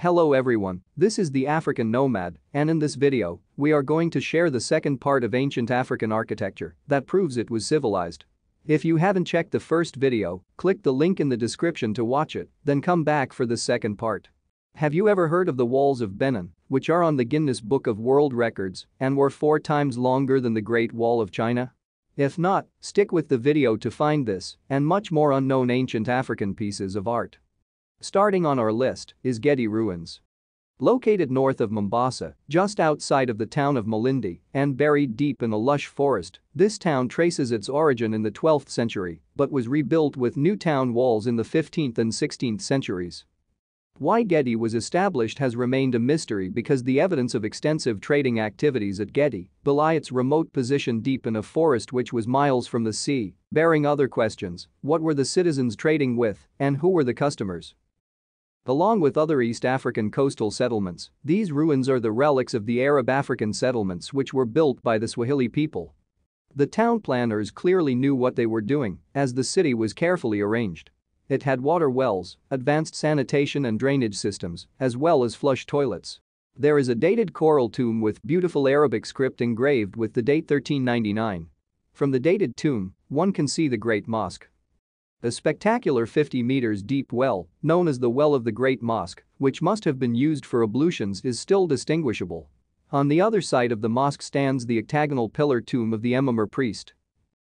Hello everyone, this is the African Nomad, and in this video, we are going to share the second part of ancient African architecture that proves it was civilized. If you haven't checked the first video, click the link in the description to watch it, then come back for the second part. Have you ever heard of the walls of Benin, which are on the Guinness Book of World Records and were 4 times longer than the Great Wall of China? If not, stick with the video to find this and much more unknown ancient African pieces of art. Starting on our list is Gedi ruins. Located north of Mombasa, just outside of the town of Malindi and buried deep in a lush forest, this town traces its origin in the 12th century but was rebuilt with new town walls in the 15th and 16th centuries. Why Gedi was established has remained a mystery because the evidence of extensive trading activities at Gedi belie its remote position deep in a forest which was miles from the sea, bearing other questions: what were the citizens trading with and who were the customers? Along with other East African coastal settlements, these ruins are the relics of the Arab African settlements which were built by the Swahili people. The town planners clearly knew what they were doing, as the city was carefully arranged. It had water wells, advanced sanitation and drainage systems, as well as flush toilets. There is a dated coral tomb with beautiful Arabic script engraved with the date 1399. From the dated tomb, one can see the Great Mosque. A spectacular 50 meters deep well, known as the Well of the Great Mosque, which must have been used for ablutions, is still distinguishable. On the other side of the mosque stands the octagonal pillar tomb of the Emir priest.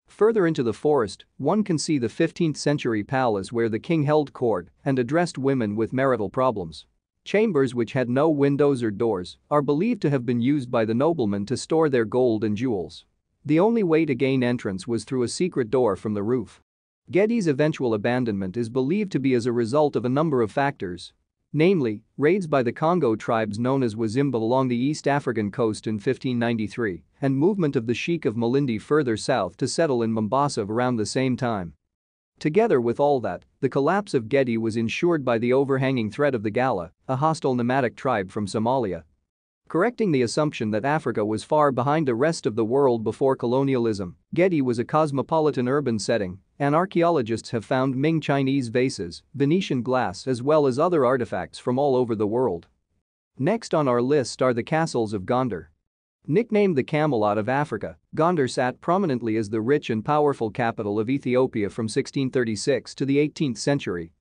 Further into the forest, one can see the 15th century palace where the king held court and addressed women with marital problems. Chambers which had no windows or doors are believed to have been used by the noblemen to store their gold and jewels. The only way to gain entrance was through a secret door from the roof. Gedi's eventual abandonment is believed to be as a result of a number of factors. Namely, raids by the Congo tribes known as Wazimba along the East African coast in 1593 and movement of the Sheikh of Malindi further south to settle in Mombasa around the same time. Together with all that, the collapse of Gedi was ensured by the overhanging threat of the Gala, a hostile nomadic tribe from Somalia. Correcting the assumption that Africa was far behind the rest of the world before colonialism, Gedi was a cosmopolitan urban setting, and archaeologists have found Ming Chinese vases, Venetian glass as well as other artifacts from all over the world. Next on our list are the castles of Gander. Nicknamed the Camelot of Africa, Gander sat prominently as the rich and powerful capital of Ethiopia from 1636 to the 18th century.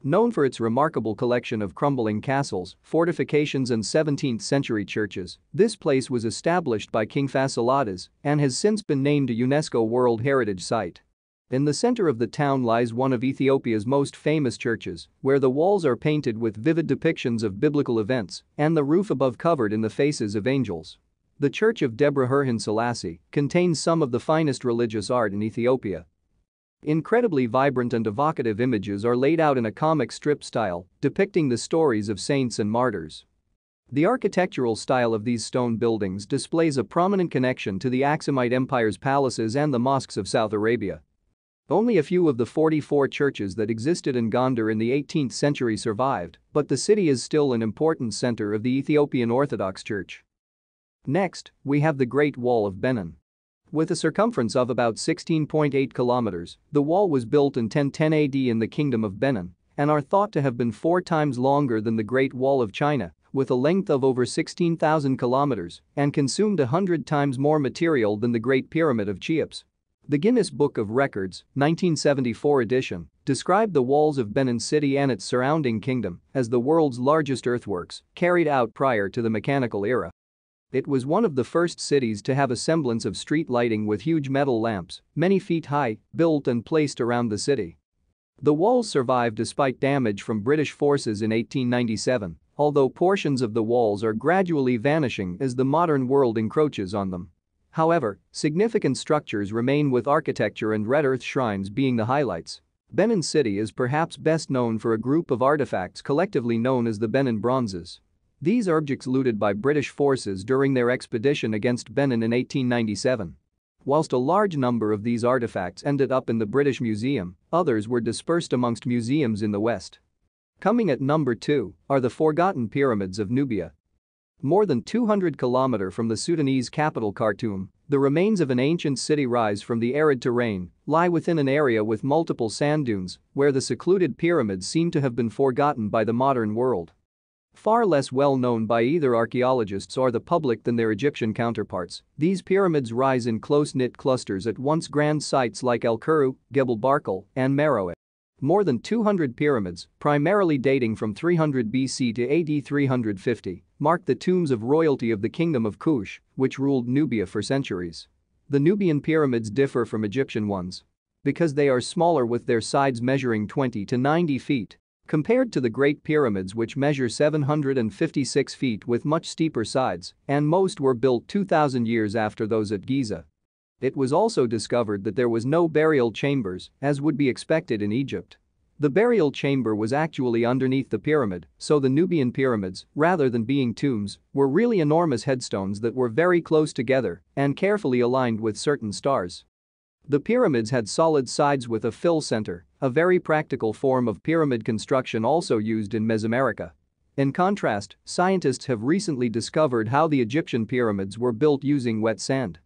Known for its remarkable collection of crumbling castles, fortifications and 17th century churches, this place was established by King Fasilides and has since been named a UNESCO World Heritage Site. In the center of the town lies one of Ethiopia's most famous churches, where the walls are painted with vivid depictions of biblical events and the roof above covered in the faces of angels. The Church of Debre Herhin Selassie contains some of the finest religious art in Ethiopia. Incredibly vibrant and evocative images are laid out in a comic strip style, depicting the stories of saints and martyrs. The architectural style of these stone buildings displays a prominent connection to the Aksumite Empire's palaces and the mosques of South Arabia. Only a few of the 44 churches that existed in Gander in the 18th century survived, but the city is still an important center of the Ethiopian Orthodox Church. Next, we have the Great Wall of Benin. With a circumference of about 16.8 kilometers, the wall was built in 1010 AD in the Kingdom of Benin and are thought to have been 4 times longer than the Great Wall of China, with a length of over 16,000 kilometers and consumed 100 times more material than the Great Pyramid of Cheops. The Guinness Book of Records, 1974 edition, described the walls of Benin City and its surrounding kingdom as the world's largest earthworks carried out prior to the mechanical era. It was one of the first cities to have a semblance of street lighting with huge metal lamps, many feet high, built and placed around the city. The walls survived despite damage from British forces in 1897, although portions of the walls are gradually vanishing as the modern world encroaches on them. However, significant structures remain, with architecture and red earth shrines being the highlights. Benin City is perhaps best known for a group of artifacts collectively known as the Benin Bronzes. These are objects looted by British forces during their expedition against Benin in 1897. Whilst a large number of these artifacts ended up in the British Museum, others were dispersed amongst museums in the West. Coming at number 2 are the Forgotten Pyramids of Nubia. More than 200 kilometers from the Sudanese capital Khartoum, the remains of an ancient city rise from the arid terrain, lie within an area with multiple sand dunes where the secluded pyramids seem to have been forgotten by the modern world. Far less well known by either archaeologists or the public than their Egyptian counterparts, these pyramids rise in close-knit clusters at once grand sites like El Kuru, Gebel Barkal, and Meroe. More than 200 pyramids, primarily dating from 300 BC to AD 350, mark the tombs of royalty of the Kingdom of Kush, which ruled Nubia for centuries. The Nubian pyramids differ from Egyptian ones because they are smaller, with their sides measuring 20 to 90 feet, compared to the Great Pyramids, which measure 756 feet with much steeper sides, and most were built 2,000 years after those at Giza. It was also discovered that there was no burial chambers, as would be expected in Egypt. The burial chamber was actually underneath the pyramid, so the Nubian pyramids, rather than being tombs, were really enormous headstones that were very close together and carefully aligned with certain stars. The pyramids had solid sides with a fill center, a very practical form of pyramid construction also used in Mesoamerica. In contrast, scientists have recently discovered how the Egyptian pyramids were built using wet sand.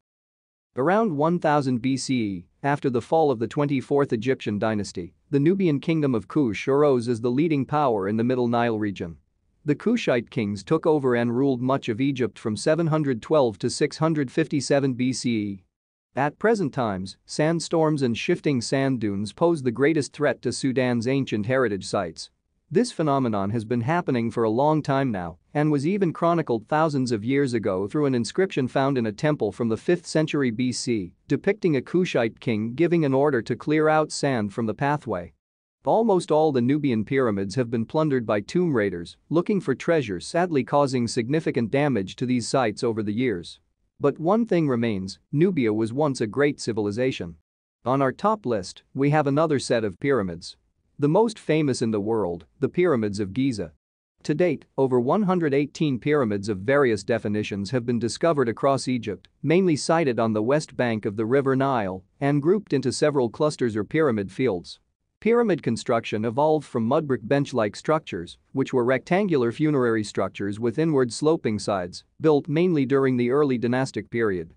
Around 1000 BCE, after the fall of the 24th Egyptian dynasty, the Nubian kingdom of Kush arose as the leading power in the Middle Nile region. The Kushite kings took over and ruled much of Egypt from 712 to 657 BCE. At present times, sandstorms and shifting sand dunes pose the greatest threat to Sudan's ancient heritage sites. This phenomenon has been happening for a long time now and was even chronicled thousands of years ago through an inscription found in a temple from the 5th century BC, depicting a Kushite king giving an order to clear out sand from the pathway. Almost all the Nubian pyramids have been plundered by tomb raiders looking for treasure, sadly causing significant damage to these sites over the years. But one thing remains: Nubia was once a great civilization. On our top list, we have another set of pyramids. The most famous in the world, the pyramids of Giza. To date, over 118 pyramids of various definitions have been discovered across Egypt, mainly sited on the west bank of the River Nile and grouped into several clusters or pyramid fields. Pyramid construction evolved from mudbrick bench-like structures, which were rectangular funerary structures with inward sloping sides, built mainly during the early dynastic period.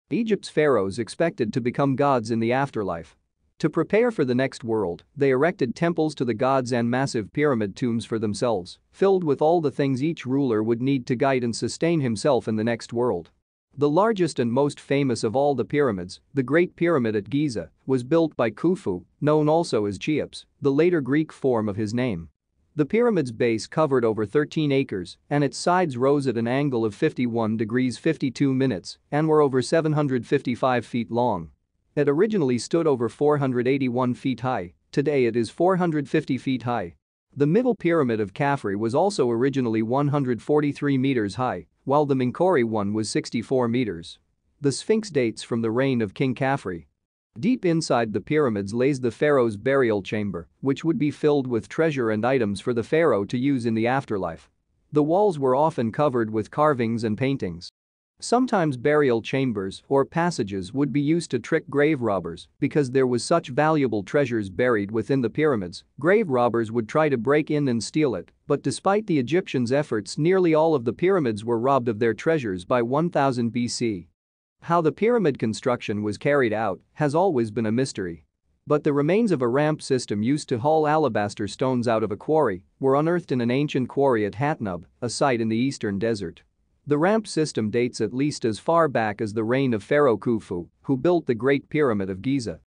Egypt's pharaohs expected to become gods in the afterlife. To prepare for the next world, they erected temples to the gods and massive pyramid tombs for themselves, filled with all the things each ruler would need to guide and sustain himself in the next world. The largest and most famous of all the pyramids, the Great Pyramid at Giza, was built by Khufu, known also as Cheops, the later Greek form of his name. The pyramid's base covered over 13 acres and its sides rose at an angle of 51 degrees 52 minutes and were over 755 feet long. It originally stood over 481 feet high, today it is 450 feet high. The middle pyramid of Khafre was also originally 143 meters high, while the Menkaure one was 64 meters. The Sphinx dates from the reign of King Khafre. Deep inside the pyramids lays the pharaoh's burial chamber, which would be filled with treasure and items for the pharaoh to use in the afterlife. The walls were often covered with carvings and paintings. Sometimes burial chambers or passages would be used to trick grave robbers because there was such valuable treasures buried within the pyramids. Grave robbers would try to break in and steal it, but despite the Egyptians' efforts, nearly all of the pyramids were robbed of their treasures by 1000 BC. How the pyramid construction was carried out has always been a mystery. But the remains of a ramp system used to haul alabaster stones out of a quarry were unearthed in an ancient quarry at Hatnub, a site in the eastern desert. The ramp system dates at least as far back as the reign of Pharaoh Khufu, who built the Great Pyramid of Giza.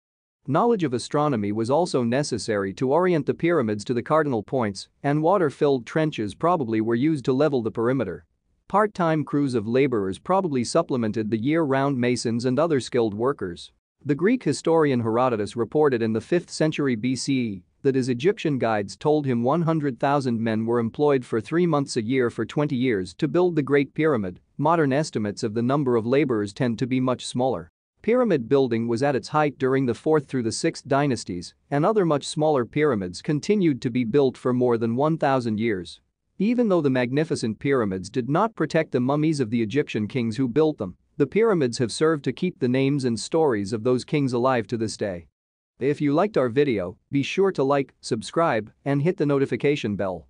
Knowledge of astronomy was also necessary to orient the pyramids to the cardinal points, and water-filled trenches probably were used to level the perimeter. Part-time crews of laborers probably supplemented the year-round masons and other skilled workers. The Greek historian Herodotus reported in the 5th century BCE that his Egyptian guides told him 100,000 men were employed for 3 months a year for 20 years to build the Great Pyramid. Modern estimates of the number of laborers tend to be much smaller. Pyramid building was at its height during the 4th through the 6th dynasties, and other much smaller pyramids continued to be built for more than 1,000 years. Even though the magnificent pyramids did not protect the mummies of the Egyptian kings who built them, the pyramids have served to keep the names and stories of those kings alive to this day. If you liked our video, be sure to like, subscribe, and hit the notification bell.